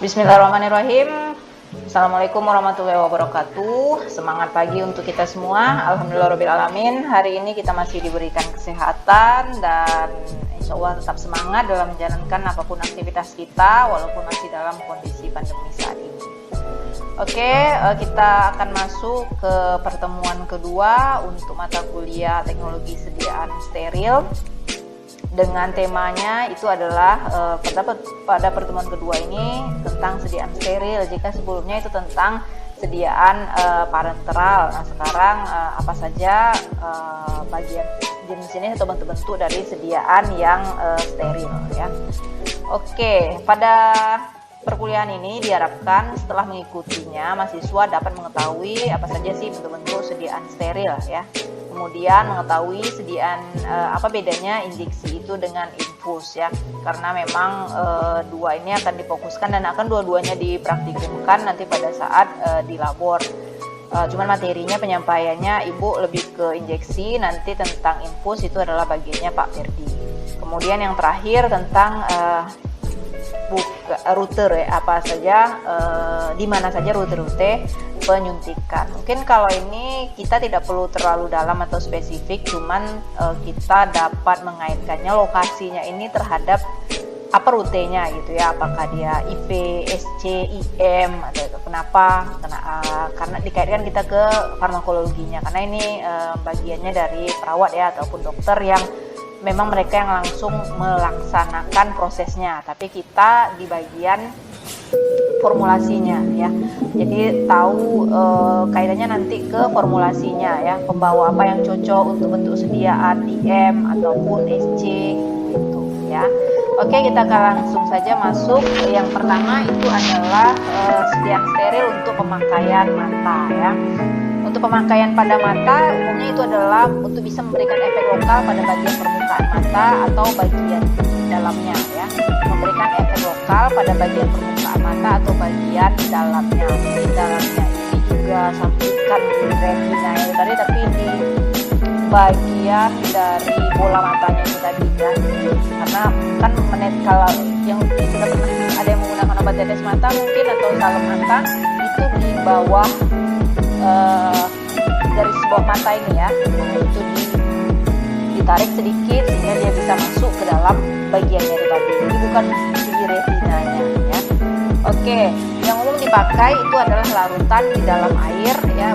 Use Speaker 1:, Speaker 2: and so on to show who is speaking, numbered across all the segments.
Speaker 1: Bismillahirrahmanirrahim. Assalamualaikum warahmatullahi wabarakatuh. Semangat pagi untuk kita semua. Alhamdulillahirrahmanirrahim. Hari ini kita masih diberikan kesehatan dan insya Allah tetap semangat dalam menjalankan apapun aktivitas kita walaupun masih dalam kondisi pandemi saat ini. Oke, kita akan masuk ke pertemuan kedua untuk mata kuliah teknologi sediaan steril. Dengan temanya itu adalah pada pertemuan kedua ini tentang sediaan steril. Jika sebelumnya itu tentang sediaan parenteral. Nah sekarang apa saja bagian jenis-jenis atau bentuk-bentuk dari sediaan yang steril ya. Oke, pada perkuliahan ini diharapkan setelah mengikutinya mahasiswa dapat mengetahui apa saja sih bentuk-bentuk sediaan steril ya. Kemudian mengetahui sediaan apa bedanya injeksi itu dengan infus ya, karena memang dua ini akan difokuskan dan akan dua-duanya dipraktikumkan nanti pada saat di labor. Cuman materinya penyampaiannya Ibu lebih ke injeksi, nanti tentang infus itu adalah bagiannya Pak Ferdi. Kemudian yang terakhir tentang router ya, apa saja di mana saja rute-rute penyuntikan. Mungkin kalau ini kita tidak perlu terlalu dalam atau spesifik, cuman kita dapat mengaitkannya lokasinya ini terhadap apa rutenya gitu ya, apakah dia IP, SC, IM atau kenapa? Karena dikaitkan kita ke farmakologinya, karena ini bagiannya dari perawat ya ataupun dokter yang memang mereka yang langsung melaksanakan prosesnya, tapi kita di bagian formulasinya ya. Jadi tahu kaitannya nanti ke formulasinya ya, pembawa apa yang cocok untuk bentuk sediaan IM ataupun SC gitu ya. Oke, kita akan langsung saja masuk. Yang pertama itu adalah sediaan steril untuk pemakaian mata ya. Untuk pemakaian pada mata umumnya itu adalah untuk bisa memberikan efek lokal pada bagian permukaan mata atau bagian dalamnya ya. Memberikan efek lokal pada bagian permukaan mata atau bagian dalamnya. Di dalamnya ini juga sampaikan di retina itu tadi, tapi di bagian dari bola matanya itu tadi ya. Karena kan kalau yang sudah pernah ada yang menggunakan obat tetes mata mungkin atau salep mata itu di bawah dari sebuah mata ini ya, itu ditarik sedikit sehingga dia bisa masuk ke dalam bagiannya tadi, jadi bukan di retinanya ya. Oke, yang umum dipakai itu adalah larutan di dalam air ya,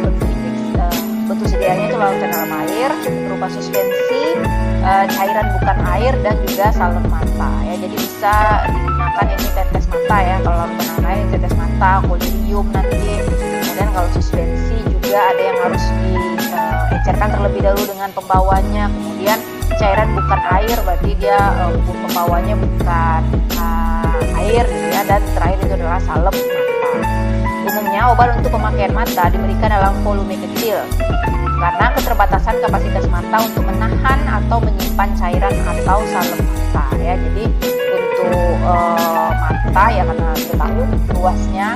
Speaker 1: bentuk sediaannya itu larutan dalam air berupa suspensi, cairan bukan air dan juga salep mata ya. Jadi bisa digunakan ini tetes mata ya, kalau larutan dalam air tetes mata, kolirium nanti. Dan kalau suspensi juga ada yang harus diencerkan terlebih dahulu dengan pembawanya, kemudian cairan bukan air berarti dia pembawanya bukan air gitu ya, dan terakhir itu adalah salep mata. Umumnya obat untuk pemakaian mata diberikan dalam volume kecil karena keterbatasan kapasitas mata untuk menahan atau menyimpan cairan atau salep mata ya. Jadi untuk mata ya, karena kita tahu luasnya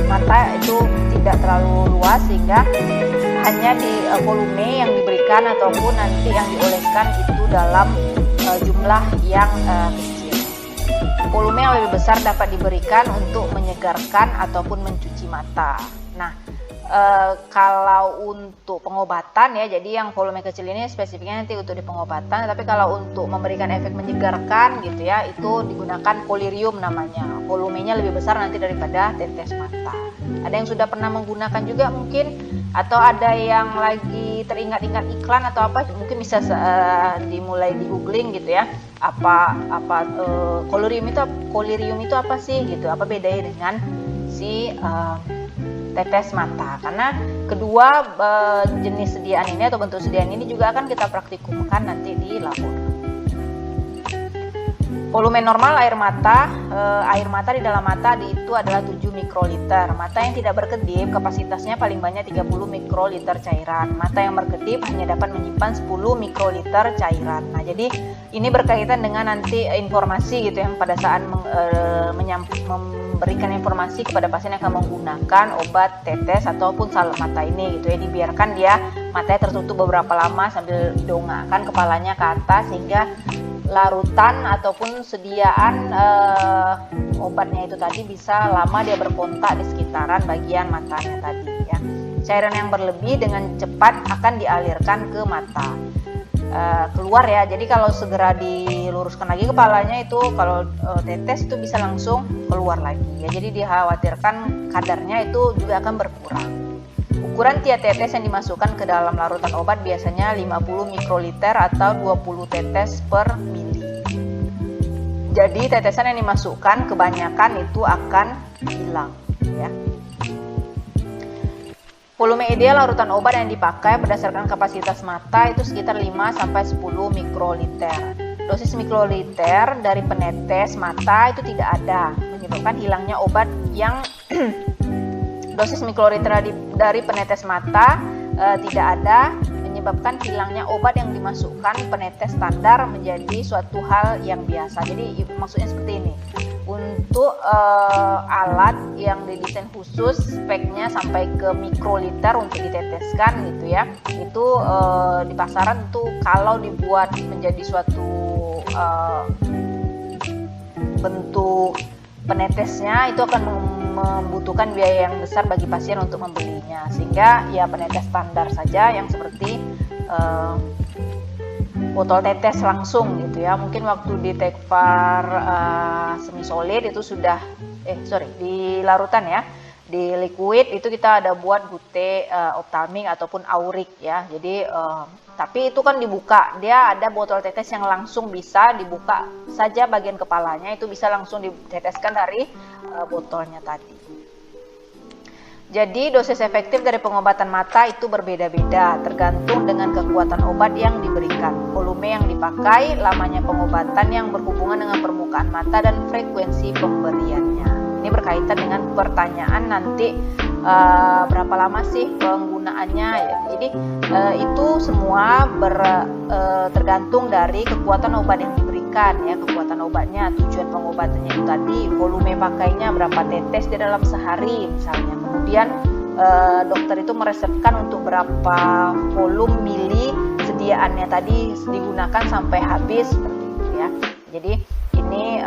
Speaker 1: mata itu tidak terlalu luas sehingga hanya di volume yang diberikan ataupun nanti yang dioleskan itu dalam jumlah yang kecil. Volume yang lebih besar dapat diberikan untuk menyegarkan ataupun mencuci mata. Nah, kalau untuk pengobatan ya, jadi yang volume kecil ini spesifiknya nanti untuk di pengobatan, tapi kalau untuk memberikan efek menyegarkan gitu ya, itu digunakan kolirium namanya. Volumenya lebih besar nanti daripada tetes mata. Ada yang sudah pernah menggunakan juga mungkin, atau ada yang lagi teringat-ingat iklan atau apa, mungkin bisa dimulai di googling gitu ya, kolirium itu apa sih gitu, apa bedanya dengan si tetes mata, karena kedua jenis sediaan ini atau bentuk sediaan ini juga akan kita praktikumkan nanti di labor. Volume normal air mata di dalam mata itu adalah 7 mikroliter. Mata yang tidak berkedip kapasitasnya paling banyak 30 mikroliter cairan. Mata yang berkedip hanya dapat menyimpan 10 mikroliter cairan. Nah, jadi ini berkaitan dengan nanti informasi gitu yang pada saat memberikan informasi kepada pasien yang akan menggunakan obat tetes ataupun salep mata ini gitu ya. Dibiarkan dia matanya tertutup beberapa lama sambil didongakkan kepalanya ke atas sehingga larutan ataupun sediaan obatnya itu tadi bisa lama dia berkontak di sekitaran bagian matanya tadi ya. Cairan yang berlebih dengan cepat akan dialirkan ke mata, keluar ya. Jadi kalau segera diluruskan lagi kepalanya itu, kalau tetes itu bisa langsung keluar lagi ya. Jadi dikhawatirkan kadarnya itu juga akan berkurang. Ukuran tiap tetes yang dimasukkan ke dalam larutan obat biasanya 50 mikroliter atau 20 tetes per mili. Jadi tetesan yang dimasukkan kebanyakan itu akan hilang ya. Volume ideal larutan obat yang dipakai berdasarkan kapasitas mata itu sekitar 5-10 mikroliter. Dosis mikroliter dari penetes mata itu tidak ada, menyebabkan hilangnya obat yang dosis mikroliter dari penetes mata tidak ada, menyebabkan hilangnya obat yang dimasukkan penetes standar menjadi suatu hal yang biasa. Jadi maksudnya seperti ini. Untuk alat yang didesain khusus, speknya sampai ke mikroliter untuk diteteskan gitu ya, itu di pasaran tuh kalau dibuat menjadi suatu bentuk penetesnya itu akan membutuhkan biaya yang besar bagi pasien untuk membelinya, sehingga ya penetes standar saja yang seperti botol tetes langsung gitu ya. Mungkin waktu di Tecfar semi solid itu sudah di larutan ya, di liquid itu kita ada buat gute ophthalmic ataupun aurik ya. Jadi tapi itu kan dibuka, dia ada botol tetes yang langsung bisa dibuka saja bagian kepalanya, itu bisa langsung diteteskan dari botolnya tadi. Jadi dosis efektif dari pengobatan mata itu berbeda-beda tergantung dengan kekuatan obat yang diberikan, volume yang dipakai, lamanya pengobatan yang berhubungan dengan permukaan mata, dan frekuensi pemberiannya. Ini berkaitan dengan pertanyaan nanti berapa lama sih penggunaannya ya. Jadi itu semua tergantung dari kekuatan obat yang diberikan ya, kekuatan obatnya, tujuan pengobatannya itu tadi, volume pakainya berapa tetes di dalam sehari misalnya. Kemudian dokter itu meresepkan untuk berapa volume mili sediaannya tadi digunakan sampai habis seperti itu ya. Jadi ini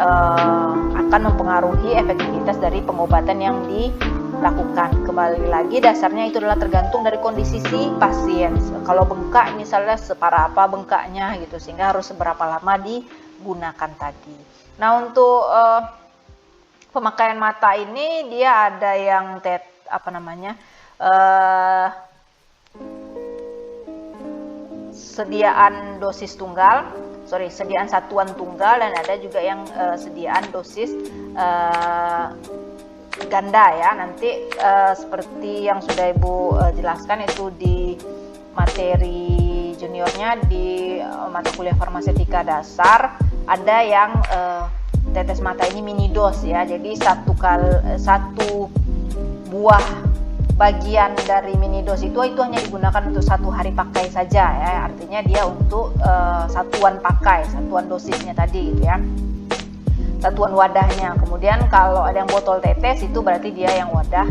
Speaker 1: akan mempengaruhi efektivitas dari pengobatan yang dilakukan. Kembali lagi dasarnya itu adalah tergantung dari kondisi si pasien. Kalau bengkak misalnya separah apa bengkaknya gitu, sehingga harus seberapa lama digunakan tadi. Nah untuk pemakaian mata ini dia ada yang sediaan dosis tunggal, sediaan satuan tunggal, dan ada juga yang sediaan dosis ganda ya. Nanti seperti yang sudah Ibu jelaskan itu di materi juniornya di mata kuliah farmasetika dasar, ada yang tetes mata ini mini dos ya. Jadi satu buah bagian dari mini dos itu hanya digunakan untuk 1 hari pakai saja ya. Artinya dia untuk satuan pakai, satuan dosisnya tadi gitu ya, satuan wadahnya. Kemudian kalau ada yang botol tetes itu berarti dia yang wadah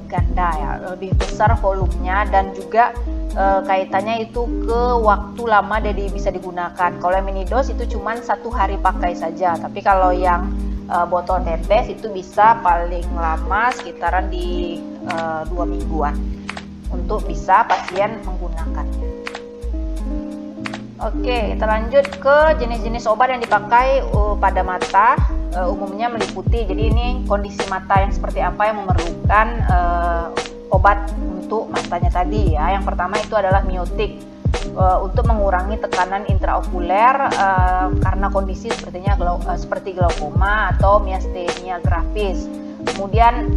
Speaker 1: ganda ya, lebih besar volumenya, dan juga kaitannya itu ke waktu lama dia bisa digunakan. Kalau yang mini dos itu cuma 1 hari pakai saja, tapi kalau yang botol tetes itu bisa paling lama sekitaran di 2 mingguan untuk bisa pasien menggunakannya. Oke, kita lanjut ke jenis-jenis obat yang dipakai pada mata. Umumnya meliputi, jadi ini kondisi mata yang seperti apa yang memerlukan obat untuk matanya tadi ya. Yang pertama itu adalah miotik, untuk mengurangi tekanan intraokuler karena kondisi seperti glaukoma atau miastenia gravis. Kemudian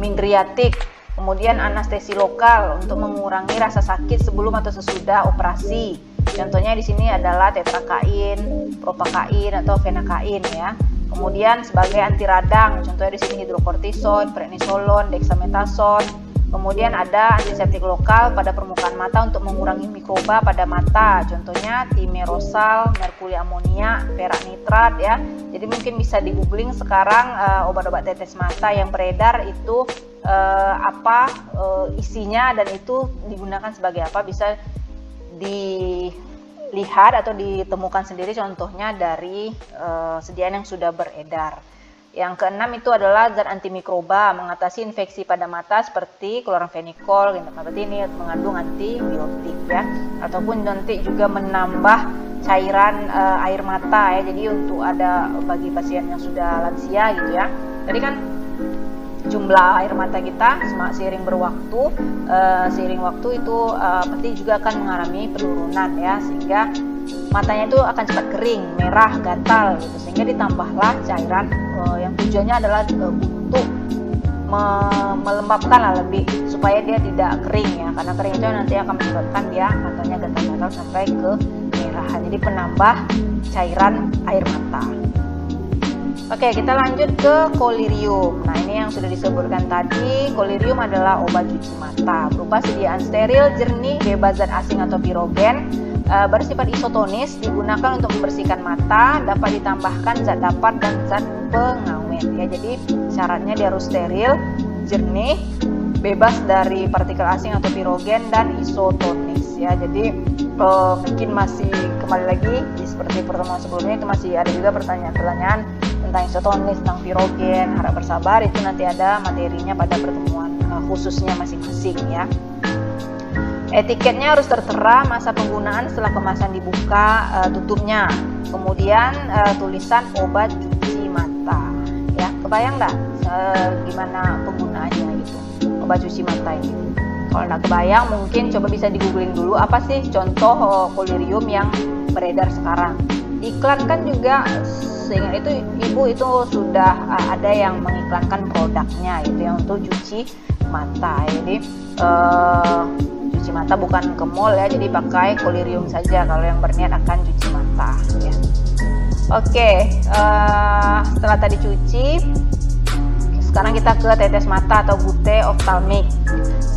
Speaker 1: mingriatik, kemudian anestesi lokal untuk mengurangi rasa sakit sebelum atau sesudah operasi. Contohnya di sini adalah tetrakain, propakain atau venakain ya. Kemudian sebagai anti radang, contohnya di sini hidrokortison, prednisolon, dexamethasone. Kemudian ada antiseptik lokal pada permukaan mata untuk mengurangi mikroba pada mata, contohnya timerosal, merkuri amonia, perak nitrat ya. Jadi mungkin bisa di googling sekarang obat-obat tetes mata yang beredar itu isinya dan itu digunakan sebagai apa, bisa lihat atau ditemukan sendiri contohnya dari sediaan yang sudah beredar. Yang keenam itu adalah zat antimikroba mengatasi infeksi pada mata seperti kloramfenikol, berarti ini mengandung antibiotik ya, ataupun nanti juga menambah cairan air mata ya. Jadi untuk ada bagi pasien yang sudah lansia gitu ya. Tadi kan jumlah air mata kita seiring waktu itu pasti juga akan mengalami penurunan ya, sehingga matanya itu akan cepat kering, merah, gatal gitu, sehingga ditambahlah cairan yang tujuannya adalah untuk melembabkan lah lebih supaya dia tidak kering ya, karena kering itu nanti akan menyebabkan dia matanya gatal-gatal sampai ke merahan. Jadi penambah cairan air mata. Oke, kita lanjut ke kolirium. Nah, ini yang sudah disebutkan tadi. Kolirium adalah obat cuci mata berupa sediaan steril, jernih, bebas zat asing atau pirogen, bersifat isotonis, digunakan untuk membersihkan mata, dapat ditambahkan zat dapat dan zat pengawet ya. Jadi syaratnya dia harus steril, jernih, bebas dari partikel asing atau pirogen, dan isotonis ya. Jadi mungkin masih kembali lagi seperti pertemuan sebelumnya, itu masih ada juga pertanyaan-pertanyaan tentang isotonis, tentang pirogen. Harap bersabar, itu nanti ada materinya pada pertemuan khususnya masing-masing ya. Etiketnya harus tertera, masa penggunaan setelah kemasan dibuka, tutupnya, kemudian tulisan obat cuci mata ya. Kebayang nggak gimana penggunaannya gitu obat cuci mata ini? Kalau nggak kebayang, mungkin coba bisa di googling dulu apa sih contoh kolirium yang beredar sekarang. Iklan kan juga, sehingga itu ibu itu sudah ada yang mengiklankan produknya itu yang untuk cuci mata. Jadi cuci mata bukan ke mall ya, jadi pakai kolirium saja kalau yang berniat akan cuci mata ya. Oke, setelah tadi cuci, sekarang kita ke tetes mata atau bute oftalmik.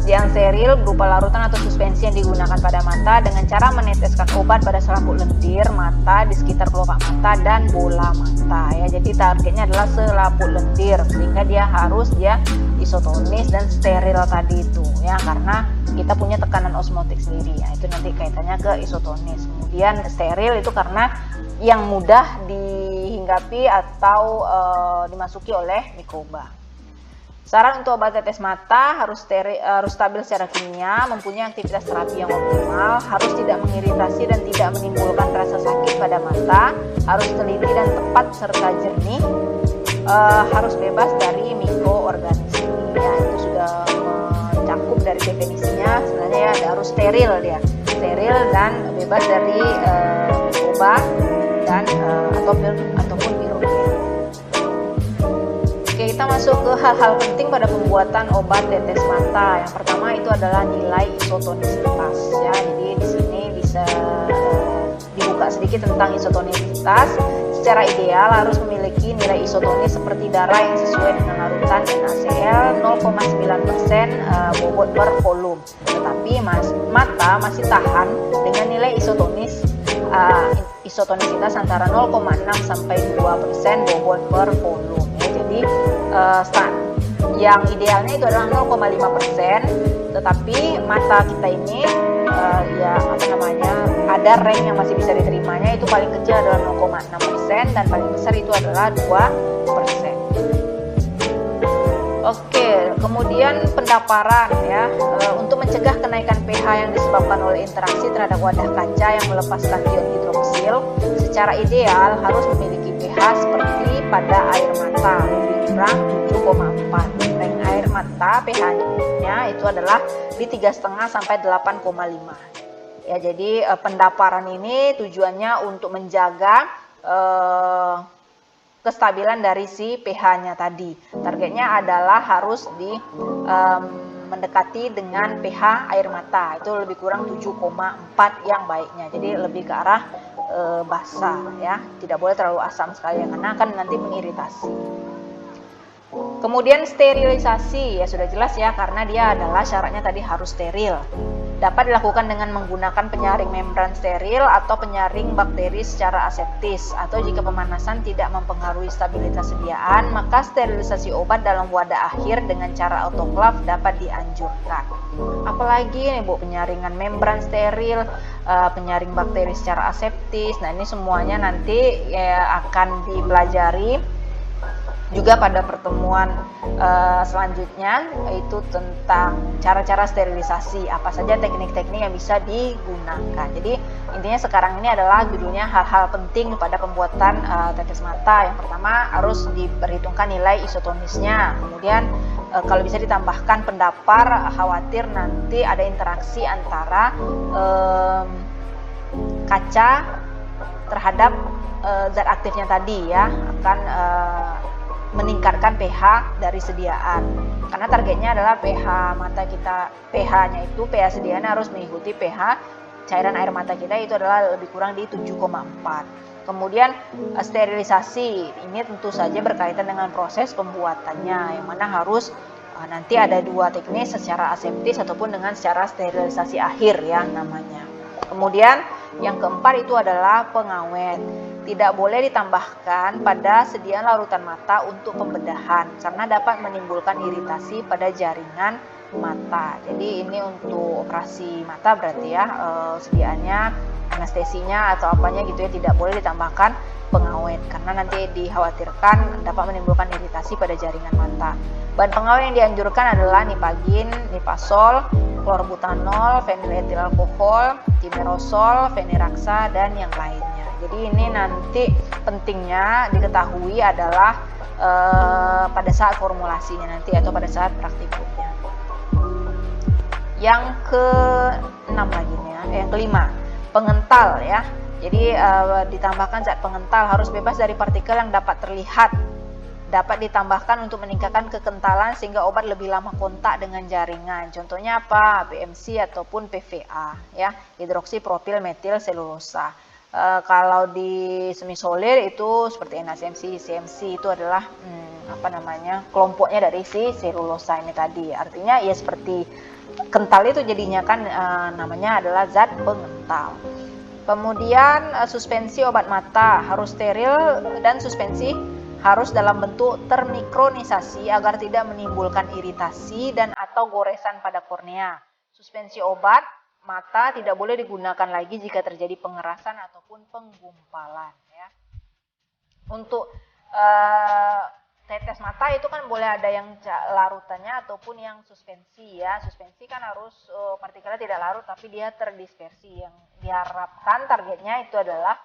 Speaker 1: Sediaan steril berupa larutan atau suspensi yang digunakan pada mata dengan cara meneteskan obat pada selaput lendir mata di sekitar kelopak mata dan bola mata ya. Jadi targetnya adalah selaput lendir, sehingga dia harus isotonis dan steril tadi itu ya, karena kita punya tekanan osmotik sendiri ya. Itu nanti kaitannya ke isotonis. Kemudian steril itu karena yang mudah dihinggapi atau dimasuki oleh mikroba. Saran untuk obat tetes mata harus stabil secara kimia, mempunyai aktivitas terapi yang optimal, harus tidak mengiritasi dan tidak menimbulkan rasa sakit pada mata, harus teliti dan tepat serta jernih, harus bebas dari mikroorganisme. Ya, itu sudah mencakup dari definisinya. Sebenarnya ya harus steril dan bebas dari mikroba dan ataupun pirogen. Oke, kita masuk ke hal-hal penting pada pembuatan obat tetes mata. Yang pertama itu adalah nilai isotonisitas ya. Jadi di sini bisa dibuka sedikit tentang isotonisitas. Secara ideal harus memiliki nilai isotonis seperti darah yang sesuai dengan larutan NaCl 0,9% bobot per volume. Tetapi mata masih tahan dengan nilai isotonisitas antara 0,6 sampai 2% bobot per volume ya. Jadi yang idealnya itu adalah 0,5%, tetapi mata kita ini ada range yang masih bisa diterimanya, itu paling kecil adalah 0,6% dan paling besar itu adalah 2%. Oke, kemudian pendaparan ya, untuk mencegah kenaikan pH yang disebabkan oleh interaksi terhadap wadah kaca yang melepaskan ion hidroksil, secara ideal harus memiliki pH seperti pada air mata, lebih kurang 7,4. Range air mata pH-nya itu adalah di 3,5 sampai 8,5. Ya, jadi pendaparan ini tujuannya untuk menjaga kestabilan dari si pH-nya tadi. Targetnya adalah harus mendekati dengan pH air mata, itu lebih kurang 7,4 yang baiknya. Jadi lebih ke arah basah ya, tidak boleh terlalu asam sekali karena akan nanti mengiritasi. Kemudian sterilisasi ya sudah jelas ya, karena dia adalah syaratnya tadi harus steril. Dapat dilakukan dengan menggunakan penyaring membran steril atau penyaring bakteri secara aseptis, atau jika pemanasan tidak mempengaruhi stabilitas sediaan, maka sterilisasi obat dalam wadah akhir dengan cara autoklaf dapat dianjurkan. Apalagi nih Bu, penyaringan membran steril, penyaring bakteri secara aseptis. Nah, ini semuanya nanti akan dipelajari juga pada pertemuan selanjutnya, yaitu tentang cara-cara sterilisasi, apa saja teknik-teknik yang bisa digunakan. Jadi intinya sekarang ini adalah judulnya hal-hal penting pada pembuatan tetes mata. Yang pertama harus diperhitungkan nilai isotonisnya, kemudian kalau bisa ditambahkan pendapar, khawatir nanti ada interaksi antara kaca terhadap zat aktifnya tadi ya, akan meningkatkan pH dari sediaan, karena targetnya adalah pH mata kita, pH-nya itu pH sediaan harus mengikuti pH cairan air mata kita, itu adalah lebih kurang di 7,4. Kemudian sterilisasi ini tentu saja berkaitan dengan proses pembuatannya, yang mana harus nanti ada dua teknik, secara aseptis ataupun dengan secara sterilisasi akhir ya namanya. Kemudian yang keempat itu adalah pengawet. Tidak boleh ditambahkan pada sediaan larutan mata untuk pembedahan karena dapat menimbulkan iritasi pada jaringan mata. Jadi ini untuk operasi mata berarti ya, sediaannya, anestesinya atau apanya gitu ya, tidak boleh ditambahkan pengawet karena nanti dikhawatirkan dapat menimbulkan iritasi pada jaringan mata. Bahan pengawet yang dianjurkan adalah nipagin, nipasol, klorbutanol, feniletil alkohol, timerosol, feniraxa, dan yang lainnya. Jadi ini nanti pentingnya diketahui adalah pada saat formulasinya nanti atau pada saat praktikumnya. Yang keenam lagi nih ya, yang kelima, pengental ya. Jadi ditambahkan zat pengental, harus bebas dari partikel yang dapat terlihat. Dapat ditambahkan untuk meningkatkan kekentalan sehingga obat lebih lama kontak dengan jaringan. Contohnya apa? BMC ataupun PVA ya, hidroksipropil metil selulosa. Kalau di semisolir itu seperti NaCMC, CMC itu adalah kelompoknya dari si selulosa ini tadi. Artinya ya seperti kental itu jadinya kan, namanya adalah zat pengental. Kemudian suspensi obat mata harus steril dan suspensi harus dalam bentuk termikronisasi agar tidak menimbulkan iritasi dan atau goresan pada kornea. Suspensi obat mata tidak boleh digunakan lagi jika terjadi pengerasan ataupun penggumpalan ya. Untuk tetes mata itu kan boleh ada yang larutannya ataupun yang suspensi ya. Suspensi kan harus partikelnya tidak larut tapi dia terdispersi. Yang diharapkan targetnya itu adalah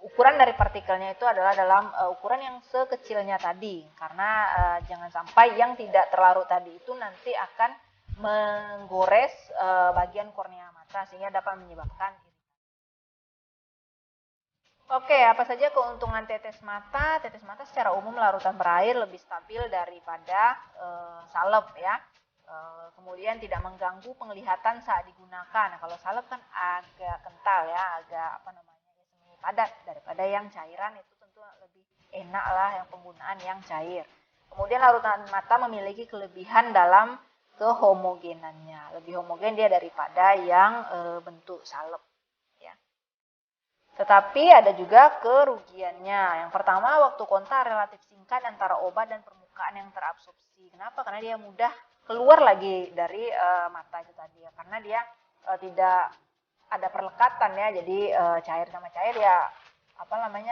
Speaker 1: ukuran dari partikelnya itu adalah dalam ukuran yang sekecilnya tadi, karena jangan sampai yang tidak terlarut tadi itu nanti akan menggores bagian kornea mata sehingga dapat menyebabkan iritasi. Oke, apa saja keuntungan tetes mata? Tetes mata secara umum larutan berair lebih stabil daripada salep ya. Kemudian tidak mengganggu penglihatan saat digunakan. Nah, kalau salep kan agak kental ya, agak semi padat daripada yang cairan, itu tentu lebih enak lah yang penggunaan yang cair. Kemudian larutan mata memiliki kelebihan dalam kehomogenannya, lebih homogen dia daripada yang bentuk salep ya. Tetapi ada juga kerugiannya. Yang pertama, waktu kontak relatif singkat antara obat dan permukaan yang terabsorpsi. Kenapa? Karena dia mudah keluar lagi dari mata itu tadi ya, karena dia tidak ada perlekatan ya, jadi cair sama cair ya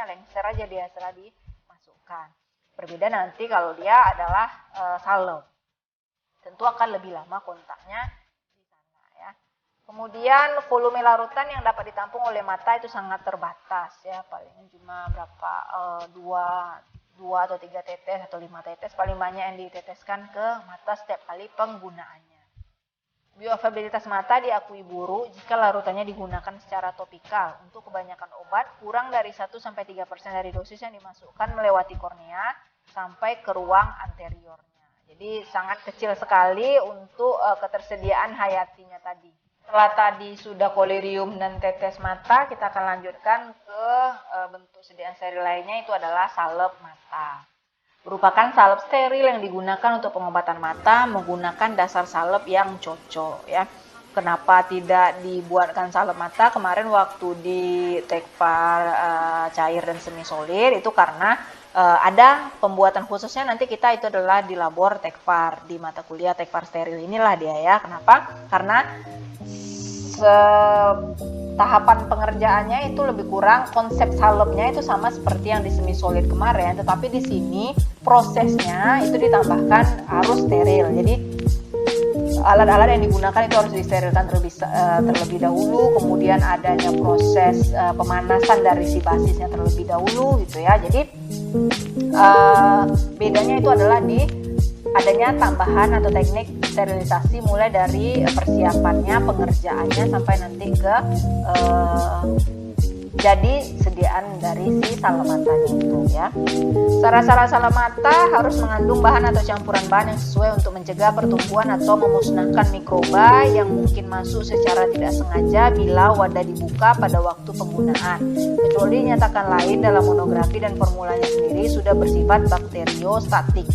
Speaker 1: lengser aja dia setelah dimasukkan. Berbeda nanti kalau dia adalah salep, tentu akan lebih lama kontaknya di sana ya. Kemudian volume larutan yang dapat ditampung oleh mata itu sangat terbatas ya, paling cuma berapa 2 atau 3 tetes atau 5 tetes paling banyak yang diteteskan ke mata setiap kali penggunaannya. Bioavailabilitas mata diakui buruk jika larutannya digunakan secara topikal. Untuk kebanyakan obat, kurang dari 1-3% dari dosis yang dimasukkan melewati kornea sampai ke ruang anteriornya. Jadi sangat kecil sekali untuk ketersediaan hayatinya tadi. Setelah tadi sudah kolirium dan tetes mata, kita akan lanjutkan ke bentuk sediaan steril lainnya, itu adalah salep mata. Merupakan salep steril yang digunakan untuk pengobatan mata menggunakan dasar salep yang cocok ya. kenapa tidak dibuatkan salep mata kemarin waktu di tekvar cair dan semi solid itu karena ada pembuatan khususnya nanti kita itu adalah di labor tekvar di mata kuliah tekvar steril inilah dia ya. Kenapa? Karena tahapan pengerjaannya itu lebih kurang, konsep salepnya itu sama seperti yang di semi solid kemarin, tetapi di sini prosesnya itu ditambahkan harus steril. Jadi alat-alat yang digunakan itu harus disterilkan terlebih dahulu, kemudian adanya proses pemanasan dari si basisnya terlebih dahulu gitu ya. Jadi bedanya itu adalah di adanya tambahan atau teknik sterilisasi mulai dari persiapannya, pengerjaannya sampai nanti ke jadi sediaan dari si salep matanya itu ya. Syarat-syarat salep mata harus mengandung bahan atau campuran bahan yang sesuai untuk mencegah pertumbuhan atau memusnahkan mikroba yang mungkin masuk secara tidak sengaja bila wadah dibuka pada waktu penggunaan. Kecuali dinyatakan lain dalam monografi dan formulanya sendiri sudah bersifat bakteriostatik.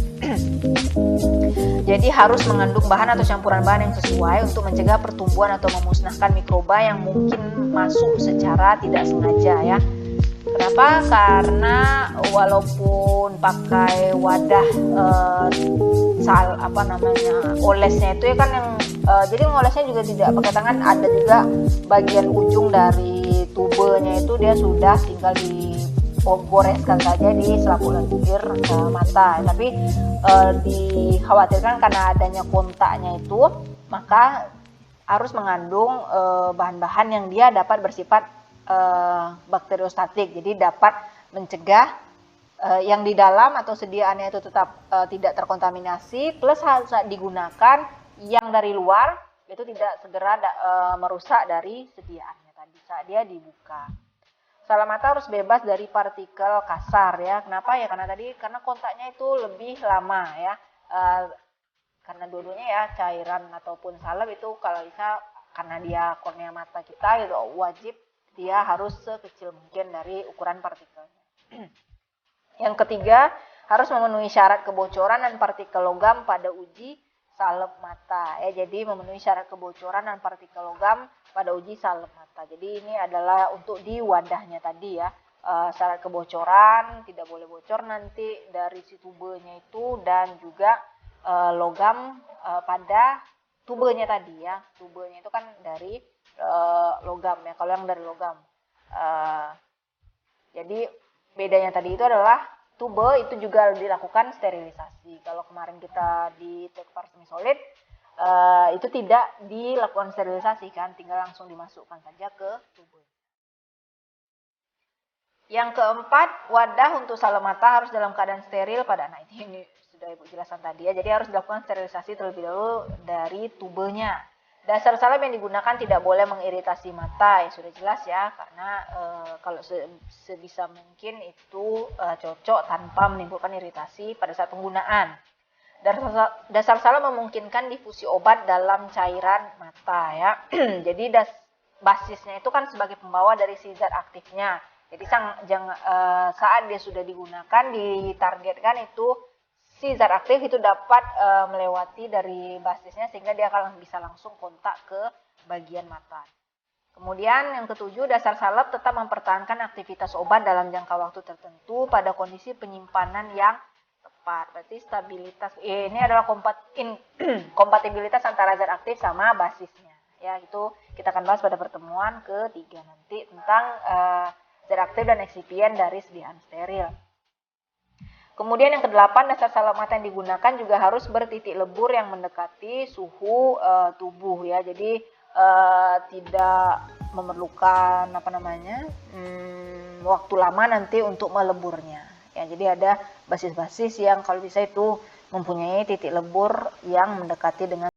Speaker 1: Jadi harus mengandung bahan atau campuran bahan yang sesuai untuk mencegah pertumbuhan atau memusnahkan mikroba yang mungkin masuk secara tidak sengaja ya. Kenapa? Karena walaupun pakai wadah olesnya itu ya kan yang jadi ngolesnya juga tidak pakai tangan, ada juga bagian ujung dari tubenya itu dia sudah tinggal digoreskan saja di selaput lendir mata. Tapi dikhawatirkan karena adanya kontaknya itu maka harus mengandung bahan-bahan yang dia dapat bersifat bakteriostatik, jadi dapat mencegah yang di dalam atau sediaannya itu tetap tidak terkontaminasi, plus saat digunakan yang dari luar itu tidak segera merusak dari sediaannya tadi saat dia dibuka. Salep mata harus bebas dari partikel kasar ya. Kenapa ya? Karena kontaknya itu lebih lama ya. Karena dua-duanya ya cairan ataupun salep itu kalau bisa karena dia kornea mata kita gitu wajib dia harus sekecil mungkin dari ukuran partikelnya. Yang ketiga, harus memenuhi syarat kebocoran dan partikel logam pada uji salep mata. Ya, jadi memenuhi syarat kebocoran dan partikel logam pada uji salep mata. Jadi ini adalah untuk di wadahnya tadi ya. Syarat kebocoran tidak boleh bocor nanti dari si tubenya itu dan juga logam pada tubenya tadi ya. Tubenya itu kan dari logam ya, kalau yang dari logam. Jadi bedanya tadi itu adalah tube itu juga dilakukan sterilisasi. Kalau kemarin kita di tekvar semi solid itu tidak dilakukan sterilisasi kan, tinggal langsung dimasukkan saja ke tube. Yang keempat, wadah untuk salep mata harus dalam keadaan steril pada anak ini sudah Ibu jelaskan tadi ya. Jadi harus dilakukan sterilisasi terlebih dahulu dari tubenya. Dasar salep yang digunakan tidak boleh mengiritasi mata, ya sudah jelas ya, karena kalau sebisa mungkin itu cocok tanpa menimbulkan iritasi pada saat penggunaan. Dasar salep memungkinkan difusi obat dalam cairan mata ya. Jadi basisnya itu kan sebagai pembawa dari si zat aktifnya. Jadi saat dia sudah digunakan ditargetkan itu si zat aktif itu dapat melewati dari basisnya sehingga dia akan bisa langsung kontak ke bagian mata. Kemudian yang ketujuh, dasar salep tetap mempertahankan aktivitas obat dalam jangka waktu tertentu pada kondisi penyimpanan yang tepat. Berarti stabilitas ini adalah kompatibilitas antara zat aktif sama basisnya. Ya, itu kita akan bahas pada pertemuan ketiga nanti tentang zat aktif dan eksipien dari sediaan steril. Kemudian yang kedelapan, dasar salep mata yang digunakan juga harus bertitik lebur yang mendekati suhu tubuh ya. Jadi tidak memerlukan waktu lama nanti untuk meleburnya. Ya, jadi ada basis-basis yang kalau bisa itu mempunyai titik lebur yang mendekati dengan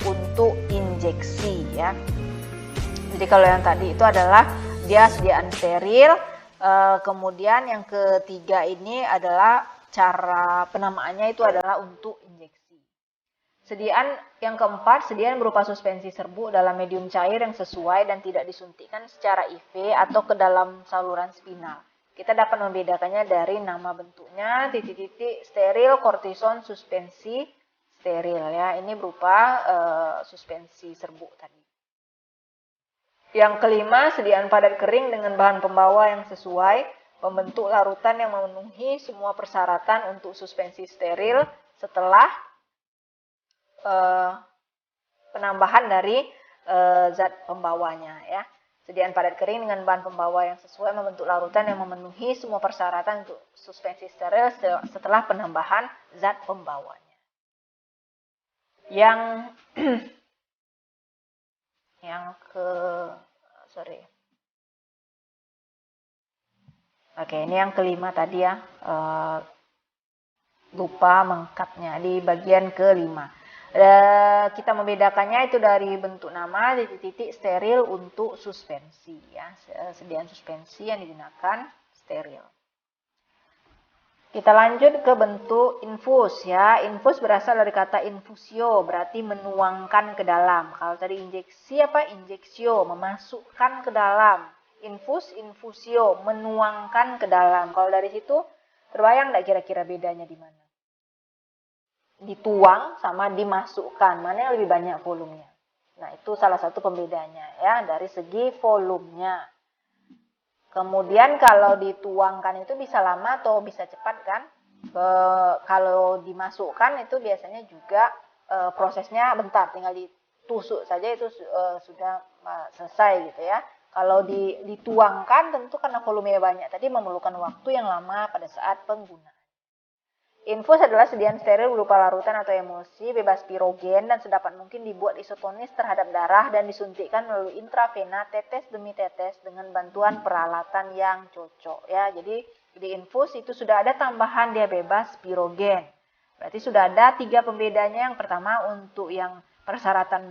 Speaker 1: untuk injeksi ya. Jadi kalau yang tadi itu adalah dia sediaan steril. Kemudian yang ketiga ini adalah cara penamaannya itu adalah untuk injeksi. Sediaan yang keempat, sediaan berupa suspensi serbuk dalam medium cair yang sesuai dan tidak disuntikkan secara IV atau ke dalam saluran spinal. Kita dapat membedakannya dari nama bentuknya, titik-titik steril, kortison, suspensi steril ya. Ini berupa suspensi serbuk tadi. Yang kelima, sediaan padat kering dengan bahan pembawa yang sesuai, membentuk larutan yang memenuhi semua persyaratan untuk suspensi steril setelah penambahan dari zat pembawanya ya. Sediaan padat kering dengan bahan pembawa yang sesuai membentuk larutan yang memenuhi semua persyaratan untuk suspensi steril setelah penambahan zat pembawanya. Oke, ini yang kelima tadi ya, lupa mengcutnya di bagian kelima. Kita membedakannya itu dari bentuk nama titik-titik steril untuk suspensi ya, sediaan suspensi yang digunakan steril. Kita lanjut ke bentuk infus ya. Infus berasal dari kata infusio, berarti menuangkan ke dalam. Kalau tadi injeksi apa? Injeksio, memasukkan ke dalam. Infus, infusio, menuangkan ke dalam. Kalau dari situ terbayang nggak kira-kira bedanya di mana? Dituang sama dimasukkan, mana yang lebih banyak volumenya. Nah, itu salah satu pembedanya ya, dari segi volumenya. Kemudian kalau dituangkan itu bisa lama atau bisa cepat kan? Kalau dimasukkan itu biasanya juga prosesnya bentar, tinggal ditusuk saja itu sudah selesai gitu ya. Kalau dituangkan tentu karena volumenya banyak tadi memerlukan waktu yang lama pada saat penggunaan. Infus adalah sediaan steril berupa larutan atau emulsi bebas pirogen dan sedapat mungkin dibuat isotonis terhadap darah dan disuntikkan melalui intravena tetes demi tetes dengan bantuan peralatan yang cocok ya. Jadi di infus itu sudah ada tambahan dia bebas pirogen. Berarti sudah ada 3 pembedanya. Yang pertama untuk yang persyaratan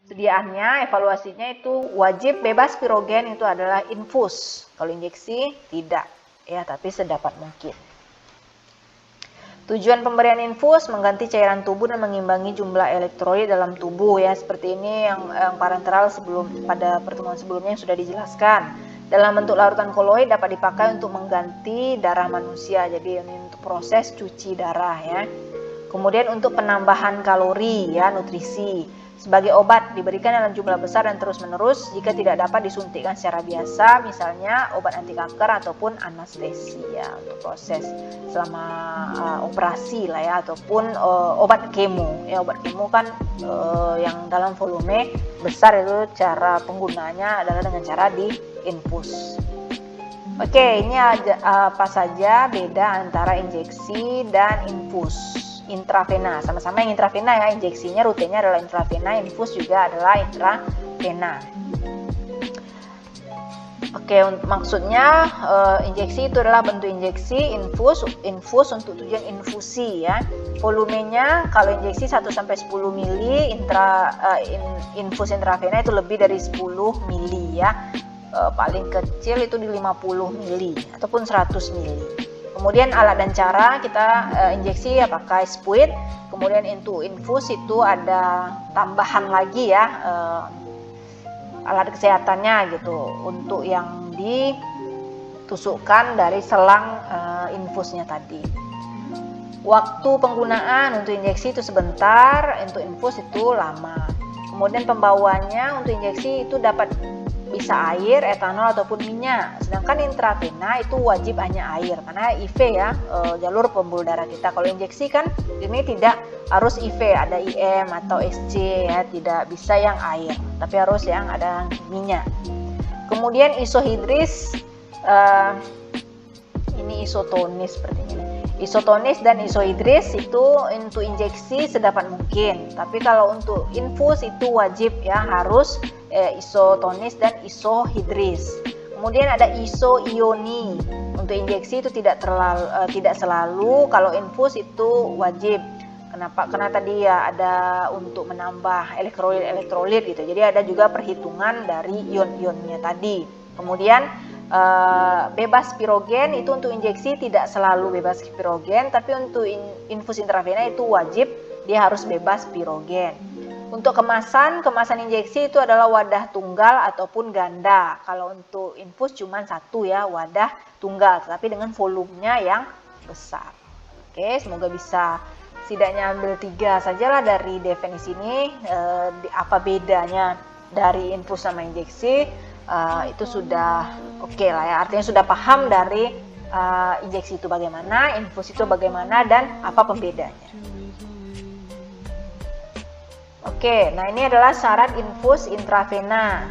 Speaker 1: sediaannya, evaluasinya itu wajib bebas pirogen itu adalah infus. Kalau injeksi tidak ya, tapi sedapat mungkin. Tujuan pemberian infus mengganti cairan tubuh dan mengimbangi jumlah elektrolit dalam tubuh ya, seperti ini yang parenteral pada pertemuan sebelumnya yang sudah dijelaskan. Dalam bentuk larutan koloid dapat dipakai untuk mengganti darah manusia, jadi ini untuk proses cuci darah ya. Kemudian untuk penambahan kalori ya, nutrisi. Sebagai obat diberikan dalam jumlah besar dan terus-menerus jika tidak dapat disuntikkan secara biasa, misalnya obat anti kanker ataupun anestesia untuk proses selama operasi lah ya, ataupun obat kemo ya. Obat kemo kan yang dalam volume besar itu cara penggunaannya adalah dengan cara di infus. Oke, ini apa saja beda antara injeksi dan infus. Intravena, sama-sama yang intravena ya, injeksinya rutenya adalah intravena, infus juga adalah intravena. Oke, maksudnya injeksi itu adalah bentuk injeksi, infus untuk tujuan infusi ya. Volumenya kalau injeksi 1 sampai 10 mili, infus intravena itu lebih dari 10 mili ya. Paling kecil itu di 50 mili ataupun 100 mili. Kemudian alat dan cara kita injeksi ya pakai spuit. Kemudian untuk infus itu ada tambahan lagi ya, alat kesehatannya gitu untuk yang ditusukkan dari selang infusnya tadi. Waktu penggunaan untuk injeksi itu sebentar, untuk infus itu lama. Kemudian pembawanya untuk injeksi itu dapat bisa air, etanol ataupun minyak. Sedangkan intravena itu wajib hanya air karena IV ya, jalur pembuluh darah kita. Kalau injeksi kan ini tidak harus IV, ada IM atau SC ya, tidak bisa yang air, tapi harus yang ada minyak. Kemudian isohidris, ini isotonis seperti ini. Isotonis dan isohidris itu untuk injeksi sedapat mungkin, tapi kalau untuk infus itu wajib ya, harus isotonis dan isohidris. Kemudian ada isoioni, untuk injeksi itu tidak selalu, kalau infus itu wajib. Kenapa? Karena tadi ya ada untuk menambah elektrolit gitu. Jadi ada juga perhitungan dari ion-ionnya tadi. Kemudian bebas pirogen itu untuk injeksi tidak selalu bebas pirogen, tapi untuk infus intravena itu wajib dia harus bebas pirogen. Untuk kemasan injeksi itu adalah wadah tunggal ataupun ganda. Kalau untuk infus cuma satu ya, wadah tunggal, tapi dengan volumenya yang besar. Oke, semoga bisa setidaknya ambil 3 sajalah dari definisi ini. Apa bedanya dari infus sama injeksi, itu sudah oke lah ya, artinya sudah paham dari injeksi itu bagaimana, infus itu bagaimana, dan apa pembedanya. Oke, nah ini adalah syarat infus intravena.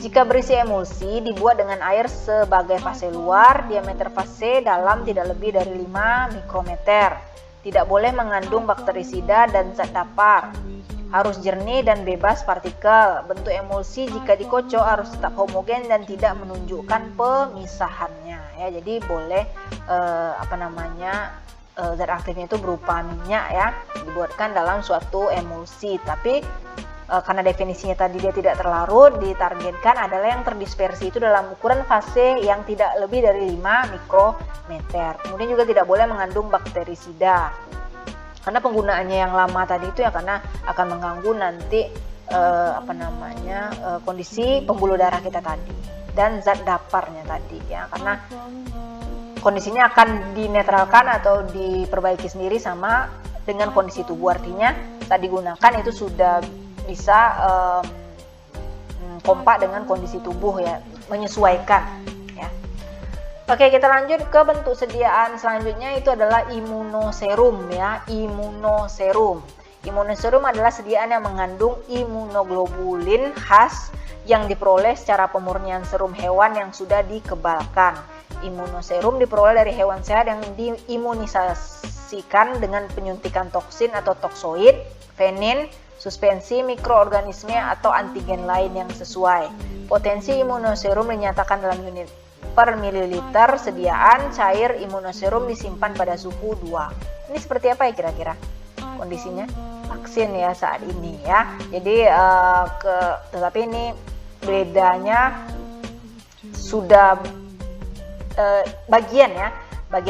Speaker 1: Jika berisi emulsi dibuat dengan air sebagai fase luar, diameter fase dalam tidak lebih dari 5 mikrometer. Tidak boleh mengandung bakterisida dan zat dapar. Harus jernih dan bebas partikel. Bentuk emulsi jika dikocok harus tetap homogen dan tidak menunjukkan pemisahannya. Ya, jadi boleh zat aktifnya itu berupa minyak ya, dibuatkan dalam suatu emulsi. Tapi karena definisinya tadi dia tidak terlarut, ditargetkan adalah yang terdispersi itu dalam ukuran fase yang tidak lebih dari 5 mikrometer. Kemudian juga tidak boleh mengandung bakterisida. Karena penggunaannya yang lama tadi itu ya karena akan mengganggu nanti kondisi pembuluh darah kita tadi dan zat daparnya tadi ya, karena kondisinya akan dinetralkan atau diperbaiki sendiri sama dengan kondisi tubuh. Artinya saat digunakan itu sudah bisa kompak dengan kondisi tubuh ya, menyesuaikan ya. Oke, kita lanjut ke bentuk sediaan selanjutnya, itu adalah imunoserum ya. Imunoserum adalah sediaan yang mengandung imunoglobulin khas yang diperoleh secara pemurnian serum hewan yang sudah dikebalkan. Imunoserum diperoleh dari hewan sehat yang diimunisasikan dengan penyuntikan toksin atau toksoid, venin, suspensi mikroorganisme atau antigen lain yang sesuai. Potensi imunoserum dinyatakan dalam unit per mililiter. Sediaan cair imunoserum disimpan pada suhu 2. Ini seperti apa ya kira-kira kondisinya? Vaksin ya saat ini ya. Jadi tetapi ini bedanya sudah bagian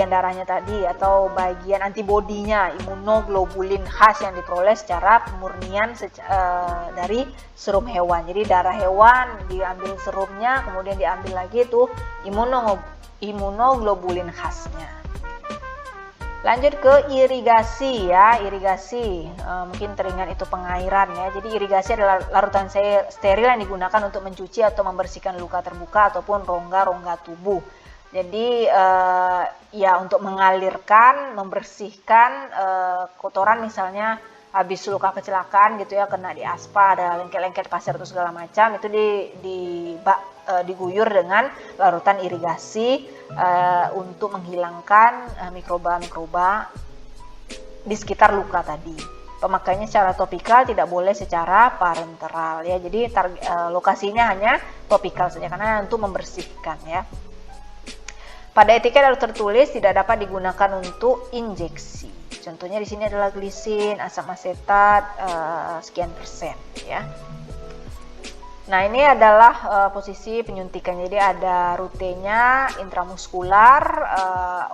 Speaker 1: darahnya tadi atau bagian antibodinya, imunoglobulin khas yang diperoleh secara pemurnian dari serum hewan. Jadi darah hewan diambil serumnya, kemudian diambil lagi itu imunoglobulin khasnya. Lanjut ke irigasi ya, mungkin teringat itu pengairan ya. Jadi irigasi adalah larutan steril yang digunakan untuk mencuci atau membersihkan luka terbuka ataupun rongga-rongga tubuh. Jadi ya untuk mengalirkan, membersihkan kotoran, misalnya habis luka kecelakaan gitu ya, kena di aspal, ada lengket-lengket pasir atau segala macam, itu diguyur dengan larutan irigasi untuk menghilangkan mikroba-mikroba di sekitar luka tadi. Pemakaiannya secara topikal, tidak boleh secara parenteral ya. Jadi lokasinya hanya topikal saja karena untuk membersihkan ya. Pada etiket harus tertulis tidak dapat digunakan untuk injeksi. Contohnya di sini adalah glisin, asam asetat, sekian persen ya. Nah, ini adalah posisi penyuntikan. Jadi ada rutenya intramuskular,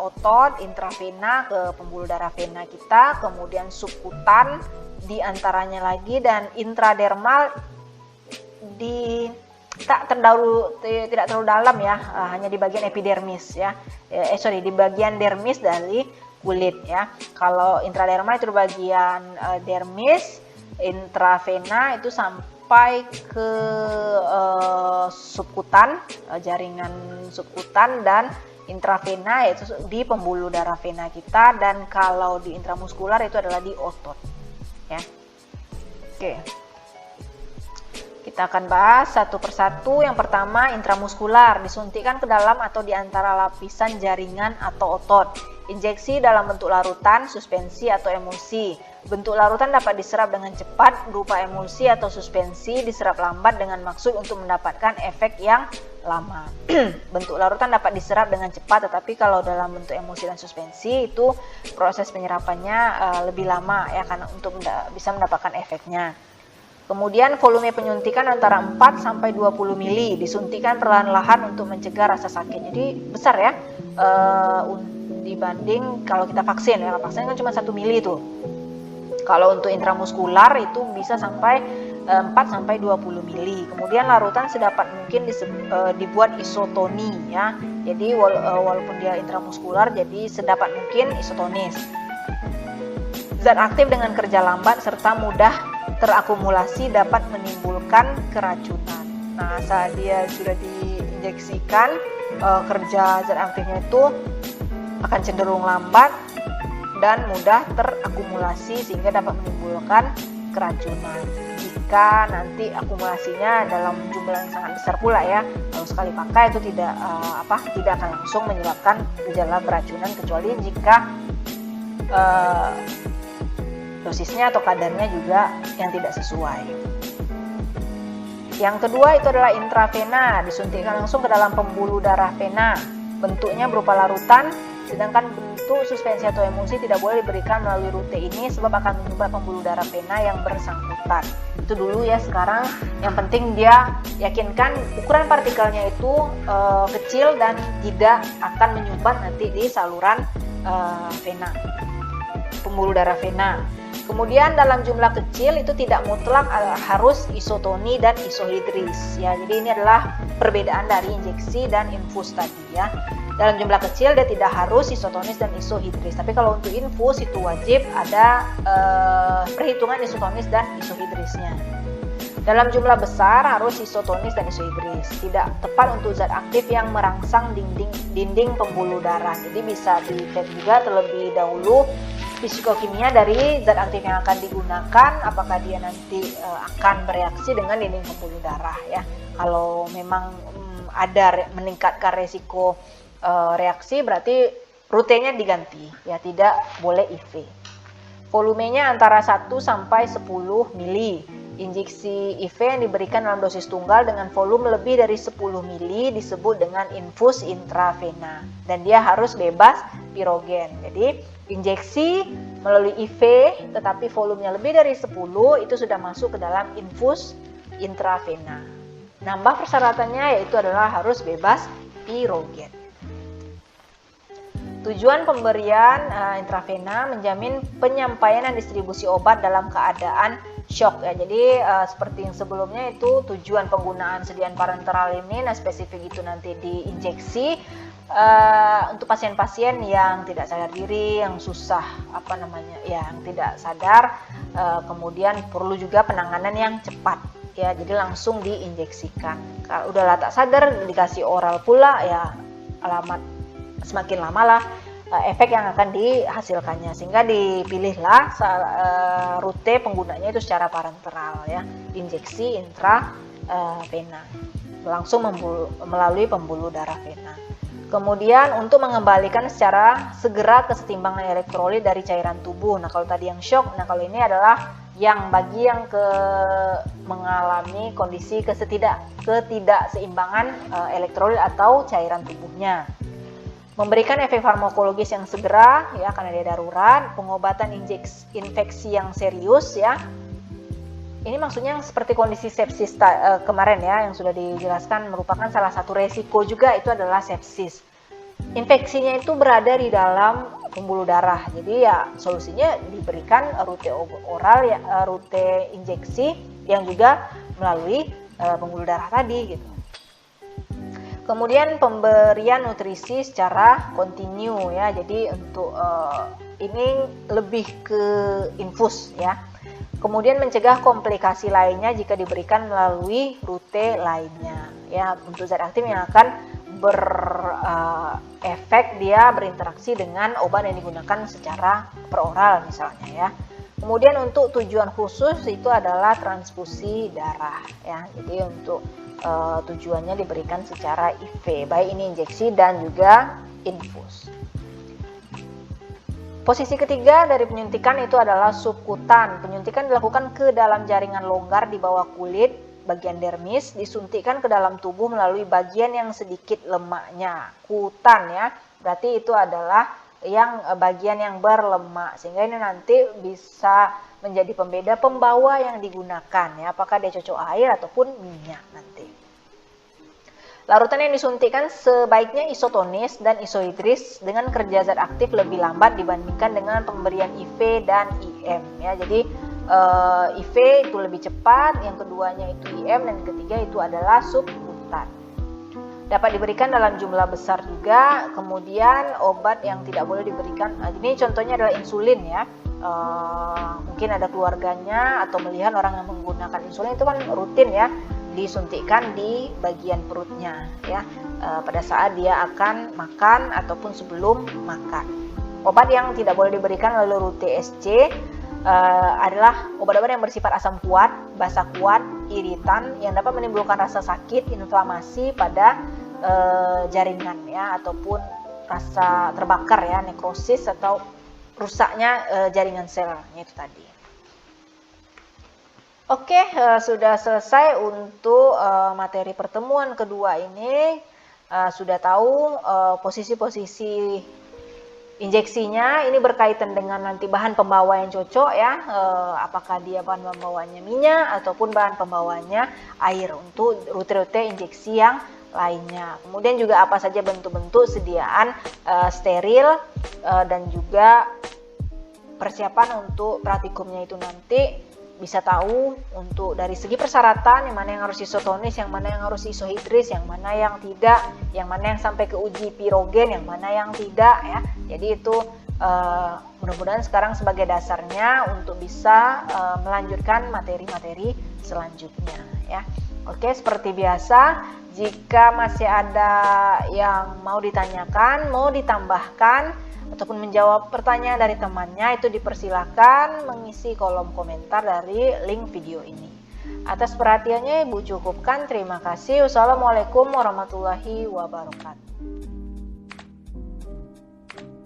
Speaker 1: otot, intravena ke pembuluh darah vena kita, kemudian subkutan di antaranya lagi, dan intradermal tidak terlalu dalam ya, hanya di bagian epidermis ya. Di bagian dermis dari kulit ya. Kalau intradermal itu di bagian dermis, intravena itu sampai ke subkutan, jaringan subkutan, dan intravena yaitu di pembuluh darah vena kita, dan kalau di intramuskular itu adalah di otot ya. Oke. Kita akan bahas satu persatu. Yang pertama, intramuskular, disuntikkan ke dalam atau di antara lapisan jaringan atau otot. Injeksi dalam bentuk larutan, suspensi atau emulsi. Bentuk larutan dapat diserap dengan cepat berupa emulsi atau suspensi, diserap lambat dengan maksud untuk mendapatkan efek yang lama. Bentuk larutan dapat diserap dengan cepat, tetapi kalau dalam bentuk emulsi dan suspensi itu proses penyerapannya lebih lama ya, karena untuk bisa mendapatkan efeknya. Kemudian volume penyuntikan antara 4 sampai 20 ml, disuntikan perlahan-lahan untuk mencegah rasa sakit. Jadi besar ya, dibanding kalau kita vaksin ya, vaksin kan cuma 1 ml tuh. Kalau untuk intramuskular itu bisa sampai 4 sampai 20 ml. Kemudian larutan sedapat mungkin dibuat isotoni ya. Jadi walaupun dia intramuskular, jadi sedapat mungkin isotonis. Zat aktif dengan kerja lambat serta mudah terakumulasi dapat menimbulkan keracunan. Nah, saat dia sudah diinjeksikan, kerja zat aktifnya itu akan cenderung lambat dan mudah terakumulasi sehingga dapat menimbulkan keracunan. Jika nanti akumulasinya dalam jumlah yang sangat besar pula ya, kalau sekali pakai itu tidak akan langsung menyebabkan gejala keracunan, kecuali jika dosisnya atau kadarnya juga yang tidak sesuai. Yang kedua itu adalah intravena, disuntikkan langsung ke dalam pembuluh darah vena. Bentuknya berupa larutan, sedangkan bentuk suspensi atau emulsi tidak boleh diberikan melalui rute ini sebab akan menyumbat pembuluh darah vena yang bersangkutan. Itu dulu ya. Sekarang yang penting dia yakinkan ukuran partikelnya itu kecil dan tidak akan menyumbat nanti di saluran vena, pembuluh darah vena. Kemudian dalam jumlah kecil itu tidak mutlak harus isotoni dan isohidris ya. Jadi ini adalah perbedaan dari injeksi dan infus tadi ya. Dalam jumlah kecil dia tidak harus isotonis dan isohidris. Tapi kalau untuk infus itu wajib ada perhitungan isotonis dan isohidrisnya. Dalam jumlah besar harus isotonis dan isohidris. Tidak tepat untuk zat aktif yang merangsang dinding pembuluh darah. Jadi bisa dicek juga terlebih dahulu fisikokimia dari zat aktif yang akan digunakan, apakah dia nanti akan bereaksi dengan dinding pembuluh darah ya. Kalau memang ada meningkatkan resiko reaksi, berarti rutenya diganti ya, tidak boleh IV. Volumenya antara 1 sampai 10 ml. Injeksi IV yang diberikan dalam dosis tunggal dengan volume lebih dari 10 ml disebut dengan infus intravena, dan dia harus bebas pirogen. Jadi injeksi melalui IV tetapi volumenya lebih dari 10 itu sudah masuk ke dalam infus intravena. Nambah persyaratannya yaitu adalah harus bebas pirogen. Tujuan pemberian intravena menjamin penyampaian dan distribusi obat dalam keadaan shock ya. Jadi seperti yang sebelumnya itu tujuan penggunaan sediaan parenteral ini, nah spesifik itu nanti diinjeksi untuk pasien-pasien yang tidak sadar diri, yang susah yang tidak sadar, kemudian perlu juga penanganan yang cepat ya. Jadi langsung diinjeksikan. Kalau udah tak sadar dikasih oral pula ya, semakin lama lah efek yang akan dihasilkannya, sehingga dipilihlah rute penggunanya itu secara parenteral ya, injeksi intravena langsung melalui pembuluh darah vena. Kemudian untuk mengembalikan secara segera kesetimbangan elektrolit dari cairan tubuh. Nah kalau tadi yang shock, nah kalau ini adalah yang bagi yang mengalami kondisi ketidakseimbangan elektrolit atau cairan tubuhnya. Memberikan efek farmakologis yang segera ya, karena dia darurat. Pengobatan infeksi yang serius ya. Ini maksudnya seperti kondisi sepsis kemarin ya, yang sudah dijelaskan, merupakan salah satu resiko juga itu adalah sepsis. Infeksinya itu berada di dalam pembuluh darah. Jadi ya solusinya diberikan rute oral ya, rute injeksi yang juga melalui pembuluh darah tadi gitu. Kemudian pemberian nutrisi secara kontinu ya. Jadi untuk ini lebih ke infus ya. Kemudian mencegah komplikasi lainnya jika diberikan melalui rute lainnya ya. Untuk zat aktif yang akan berefek dia berinteraksi dengan obat yang digunakan secara peroral misalnya ya. Kemudian untuk tujuan khusus itu adalah transfusi darah ya. Jadi untuk tujuannya diberikan secara IV, baik ini injeksi dan juga infus. Posisi ketiga dari penyuntikan itu adalah subkutan. Penyuntikan dilakukan ke dalam jaringan longgar di bawah kulit, bagian dermis, disuntikkan ke dalam tubuh melalui bagian yang sedikit lemaknya. Kutan ya, berarti itu adalah yang bagian yang berlemak, sehingga ini nanti bisa menjadi pembeda pembawa yang digunakan ya, apakah dia cocok air ataupun minyak nanti. Larutan yang disuntikkan sebaiknya isotonis dan isohidris dengan kerja zat aktif lebih lambat dibandingkan dengan pemberian IV dan IM ya. Jadi IV itu lebih cepat, yang keduanya itu IM, dan yang ketiga itu adalah subkutan. Dapat diberikan dalam jumlah besar juga. Kemudian obat yang tidak boleh diberikan, ini contohnya adalah insulin ya. Mungkin ada keluarganya atau melihat orang yang menggunakan insulin itu kan rutin ya, disuntikkan di bagian perutnya ya, pada saat dia akan makan ataupun sebelum makan. Obat yang tidak boleh diberikan melalui rute SC adalah obat-obat yang bersifat asam kuat, basa kuat, iritan yang dapat menimbulkan rasa sakit, inflamasi pada jaringan ya, ataupun rasa terbakar ya, nekrosis atau rusaknya jaringan selnya itu tadi. Oke, sudah selesai untuk materi pertemuan kedua ini. Sudah tahu posisi-posisi injeksinya. Ini berkaitan dengan nanti bahan pembawa yang cocok ya. Apakah dia bahan pembawanya minyak ataupun bahan pembawanya air untuk rute-rute injeksi yang lainnya. Kemudian juga apa saja bentuk-bentuk sediaan steril dan juga persiapan untuk praktikumnya itu nanti bisa tahu untuk dari segi persyaratan, yang mana yang harus isotonis, yang mana yang harus isohidris, yang mana yang tidak, yang mana yang sampai ke uji pirogen, yang mana yang tidak ya. Jadi itu mudah-mudahan sekarang sebagai dasarnya untuk bisa melanjutkan materi-materi selanjutnya ya. Oke, seperti biasa, jika masih ada yang mau ditanyakan, mau ditambahkan ataupun menjawab pertanyaan dari temannya, itu dipersilakan mengisi kolom komentar dari link video ini. Atas perhatiannya Ibu cukupkan. Terima kasih. Wassalamualaikum warahmatullahi wabarakatuh.